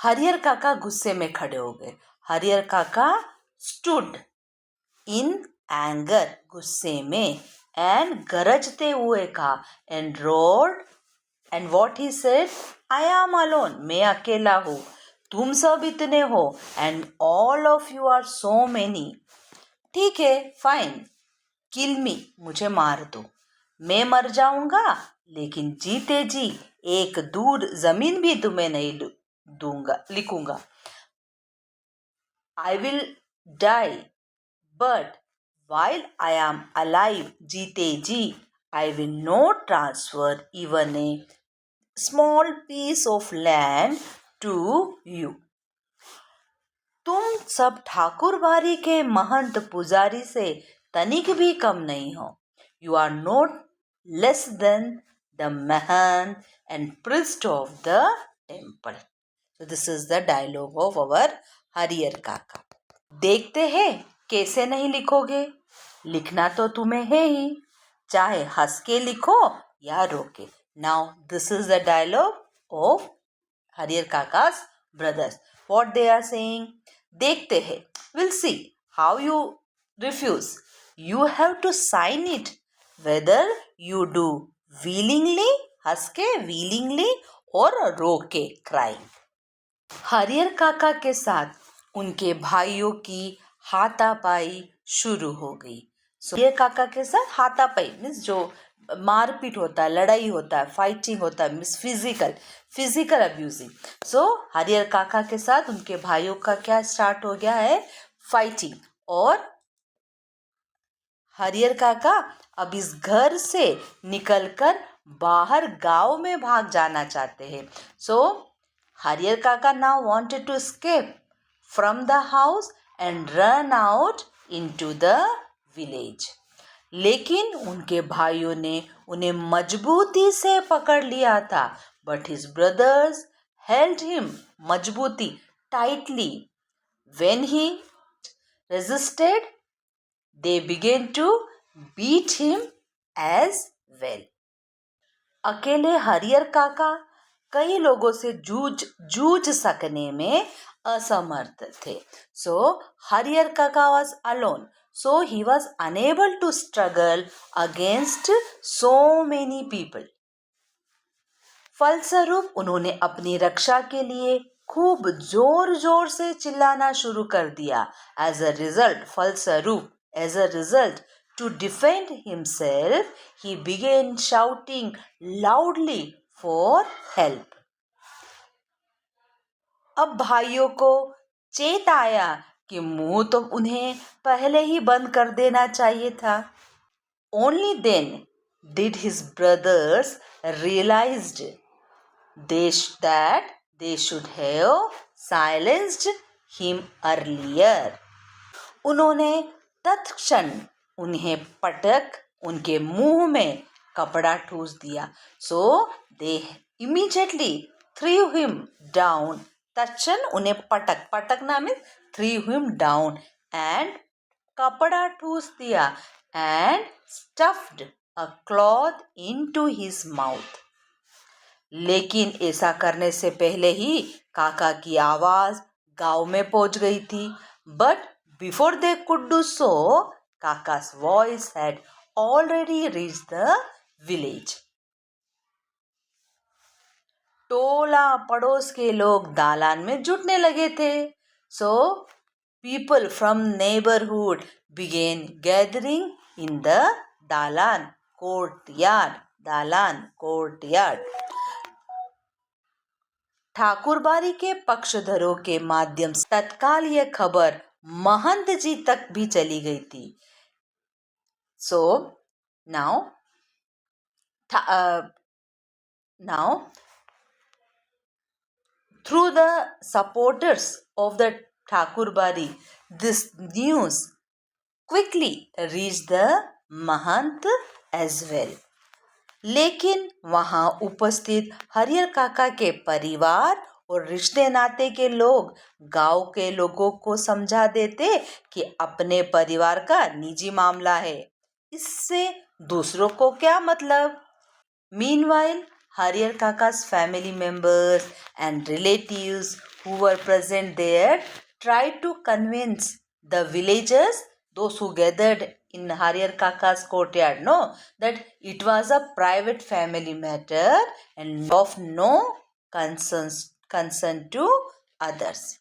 हरियर काका गुस्से में खड़े हो गए. हरियर काका stood in anger, गुस्से में, and गरजते हुए कहा, and roared, and what he said, I am alone, मैं अकेला हूँ, तुम सब इतने हो, and all of you are so many. ठीक है, फाइन, किल मी, मुझे मार दो, मैं मर जाऊंगा, लेकिन जीते जी एक दूर जमीन भी तुम्हें नहीं दूंगा, लिखूंगा. I will die, but while I am alive, जीते जी, I will not transfer even a small piece of land to you. तुम सब ठाकुरबाड़ी के महंत पुजारी से तनिक भी कम नहीं हो. You are not less than the mahant and priest of the temple. So this is the dialogue of our हरियर काका. देखते हैं कैसे नहीं लिखोगे. लिखना तो तुम्हें है ही, चाहे हंस के लिखो या रो के. Now this is the dialogue of हरियर काका's brothers. What they are saying? देखते हैं, we'll see how you refuse. You have to sign it whether you do willingly, हंस के, willingly, और रो के, crying. हरियर काका के साथ उनके भाइयों की हाथापाई शुरू हो गई. हरियर काका के साथ हाथापाई मीन्स जो मारपीट होता है, लड़ाई होता है, फाइटिंग होता है, मीन्स फिजिकल अब्यूजिंग. सो हरियर काका के साथ उनके भाइयों का क्या स्टार्ट हो गया है, फाइटिंग. और हरियर काका अब इस घर से निकलकर बाहर गांव में भाग जाना चाहते हैं. सो हरियर काका now wanted to escape from the house and run out into the village. लेकिन उनके भाइयों ने उन्हें मजबूती से पकड़ लिया था. But his brothers held him मजबूती, tightly. When he resisted, they began to beat him as well. अकेले हरियर काका कई लोगों से जूझ सकने में असमर्थ थे. So हरियर काका was alone. So he was unable to struggle against so many people. फलस्वरूप उन्होंने अपनी रक्षा के लिए खूब जोर जोर से चिल्लाना शुरू कर दिया. As a result, फलस्वरूप, as a result, to defend himself, he began shouting loudly for help. अब भाइयों को चेत आया कि मुंह तो उन्हें पहले ही बंद कर देना चाहिए था. Only then did his brothers realized that they should have silenced him earlier. उन्होंने तत्क्षण उन्हें पटक उनके मुंह में कपड़ा ठूस दिया. So they immediately threw him down. तत्क्षण उन्हें पटकना means threw him down and कपड़ा ठूस दिया and stuffed a cloth into his mouth. लेकिन ऐसा करने से पहले ही काका की आवाज गांव में पहुंच गई थी. But before they could do so, Kaka's voice had already reached the village. टोला पड़ोस के लोग दालान में जुटने लगे थे. So people from neighborhood began gathering in the dalan courtyard. ठाकुरबाड़ी के पक्षधरों के माध्यम से तत्काल यह खबर महंत जी तक भी चली गई थी. So now through the supporters of the Thakurbari, this news quickly reached the Mahant as well. लेकिन वहां उपस्थित हरियर काका के परिवार और रिश्ते नाते के लोग गांव के लोगों को समझा देते कि अपने परिवार का निजी मामला है, इससे दूसरों को क्या मतलब. Meanwhile, हरियर काका's family members and relatives who were present there tried to convince the villagers, those who gathered in Hariyar Kaka's courtyard, no, that it was a private family matter and of no concern to others.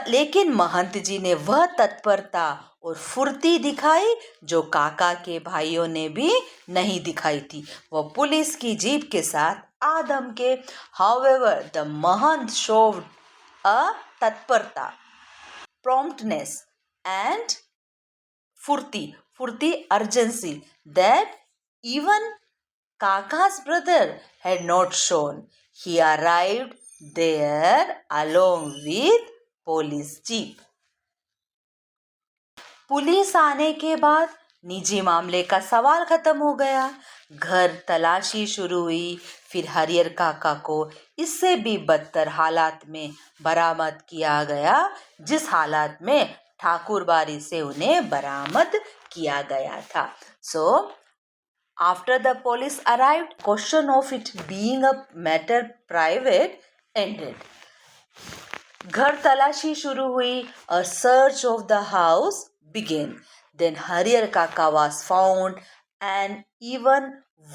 लेकिन महंत जी ने वह तत्परता और फुर्ती दिखाई जो काका के भाइयों ने भी नहीं दिखाई थी. वह पुलिस की जीप के साथ आदम के. However, the Mahant showed a तत्परता, promptness and furti, urgency that even Kaka's brother had not shown. He arrived there along with police jeep. Police आने के बाद निजी मामले का सवाल खत्म हो गया. घर तलाशी शुरू हुई. फिर हरियर काका को इससे भी बदतर हालात में बरामद किया गया, जिस हालात में ठाकुर बारी से उन्हें बरामद किया गया था. So, after the police arrived, question of it being a matter private ended. घर तलाशी शुरू हुई. A search of the house began. Then Hariyar Kaka was found and even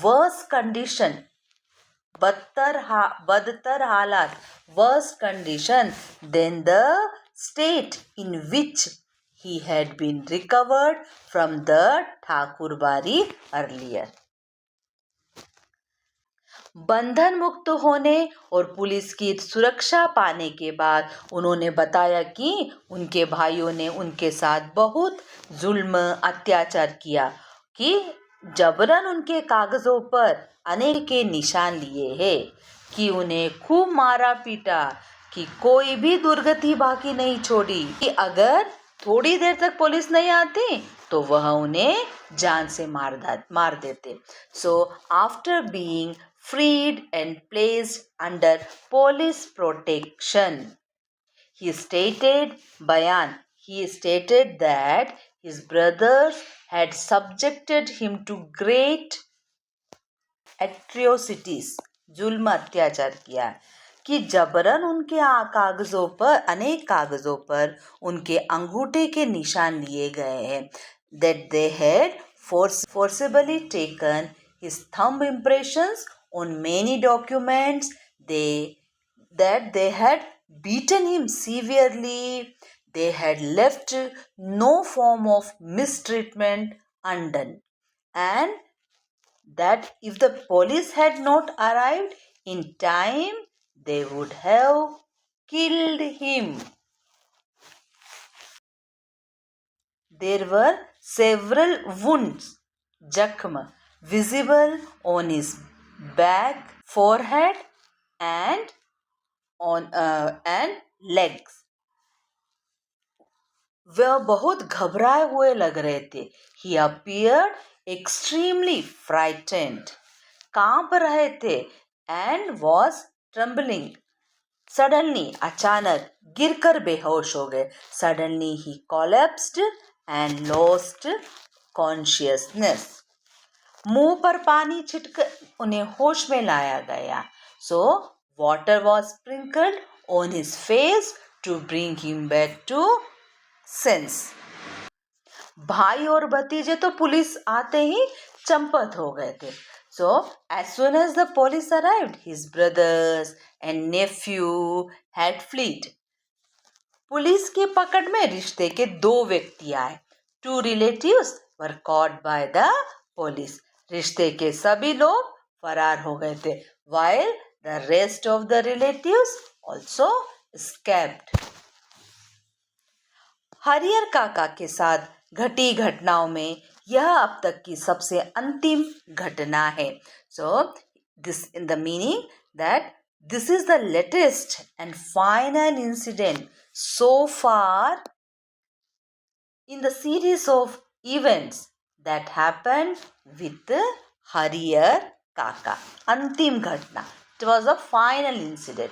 worse condition, बदतर हालात, worse condition than the state in which he had been recovered from the Thakur Bari earlier. बंधन मुक्त होने और police की सुरक्षा पाने के बाद उन्होंने बताया कि उनके भाइयों ने उनके साथ बहुत जुल्म अत्याचार किया, कि जबरन उनके कागजों पर अनेक के निशान लिए हैं, कि उन्हें खूब मारा पीटा, कि कोई भी दुर्गति बाकी नहीं छोड़ी, कि अगर थोड़ी देर तक पुलिस नहीं आती तो वह उन्हें जान से मार देते. So after being freed and placed under police protection, he stated that his brothers had subjected him to great atrocities, जुल्म अत्याचार किया, कि जबरन उनके अनेक कागजों पर उनके अंगूठे के निशान लिए गए हैं. That they had forcibly taken his thumb impressions on many documents, that they had beaten him severely, they had left no form of mistreatment undone, and that if the police had not arrived in time, they would have killed him. There were several wounds, zakhma, visible on his back, forehead, and legs. वह बहुत घबराए हुए लग रहे थे. He appeared extremely frightened. कांप रहे थे and was trembling. Suddenly, अचानक गिरकर बेहोश हो गए. Suddenly he collapsed and lost consciousness. मुंह पर पानी छिटकर उन्हें होश में लाया गया. So water was sprinkled on his face to bring him back to sense. भाई और भतीजे तो पुलिस आते ही चंपत हो गए थे. So as soon as the police arrived, his brothers and nephew had fled. Police की पकड़ में रिश्ते के 2 व्यक्ति आए. 2 relatives were caught by the police. रिश्ते के सभी लोग फरार हो गए थे, while the rest of the relatives also escaped. हरियर काका के साथ घटी घटनाओं में यह अब तक की सबसे अंतिम घटना है. So this in the meaning that this is the latest and final incident so far in the series of events that happened with Hariyar Kaka. अंतिम घटना. It was a final incident.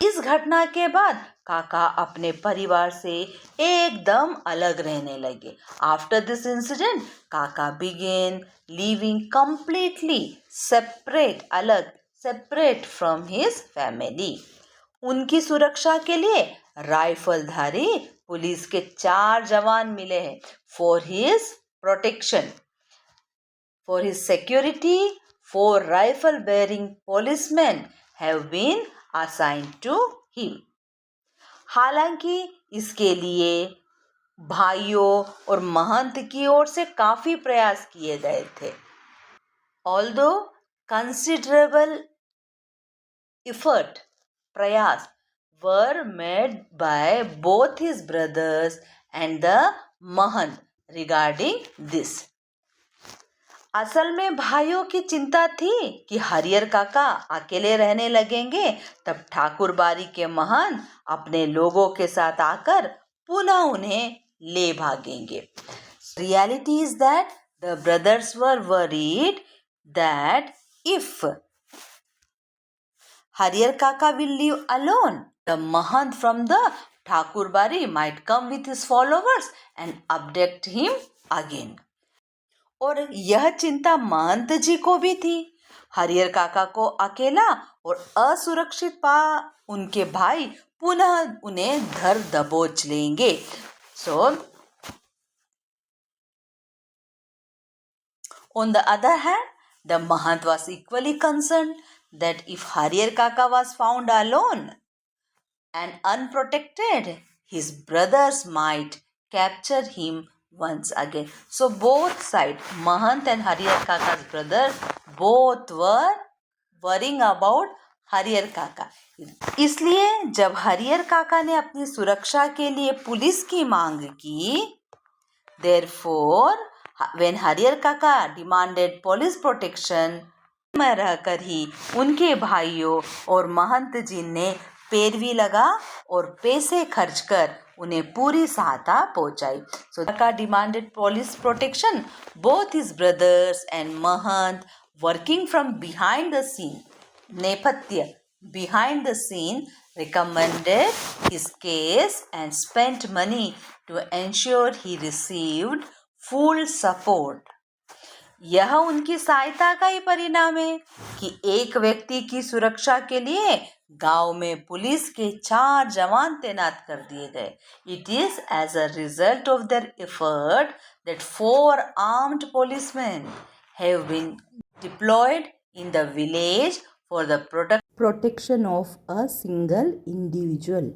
इस घटना के बाद काका अपने परिवार से एकदम अलग रहने लगे. After this incident, काका began living completely separate from his family. उनकी सुरक्षा के लिए राइफलधारी पुलिस के 4 जवान मिले हैं for his protection. For his security, 4 rifle-bearing policemen have been assigned to him. हालांकि इसके लिए भाइयों और महंत की ओर से काफी प्रयास किए गए थे. Although considerable effort, प्रयास were made by both his brothers and the Mahant regarding this. असल में भाइयों की चिंता थी कि हरियर काका अकेले रहने लगेंगे, तब ठाकुर बारी के महंत अपने लोगों के साथ आकर पुनः उन्हें ले भागेंगे. Reality is that the brothers were worried that if Hariyar Kaka will live alone, the mahant from the Thakur Bari might come with his followers and abduct him again. और यह चिंता महंत जी को भी थी. हरियर काका को अकेला और असुरक्षित पा उनके भाई पुनः उन्हें धर दबोच लेंगे. So on the other hand, the mahant was equally concerned that if Hariyar Kaka was found alone and unprotected, his brothers might capture him once again. So both sides, Mahant and Hariyar Kaka's brother, both were worrying about हरियर काका. इसलिए जब हरियर काका ने अपनी सुरक्षा के लिए पुलिस की मांग की, therefore when हरियर काका demanded police protection, में रहकर ही उनके भाइयों और महंत जी ने पैरवी लगा और पैसे खर्च कर उन्हें पूरी सहायता पहुंचाई. So Kaka demanded police protection. Both his brothers and Mahant working from behind the scene, नेपथ्य behind the scene, recommended his case and spent money to ensure he received full support. यह उनकी सहायता का ही परिणाम है कि एक व्यक्ति की सुरक्षा के लिए गांव में पुलिस के 4 जवान तैनात कर दिए गए. It is as a result of their effort that 4 armed policemen have been deployed in the village for the protection of a single individual.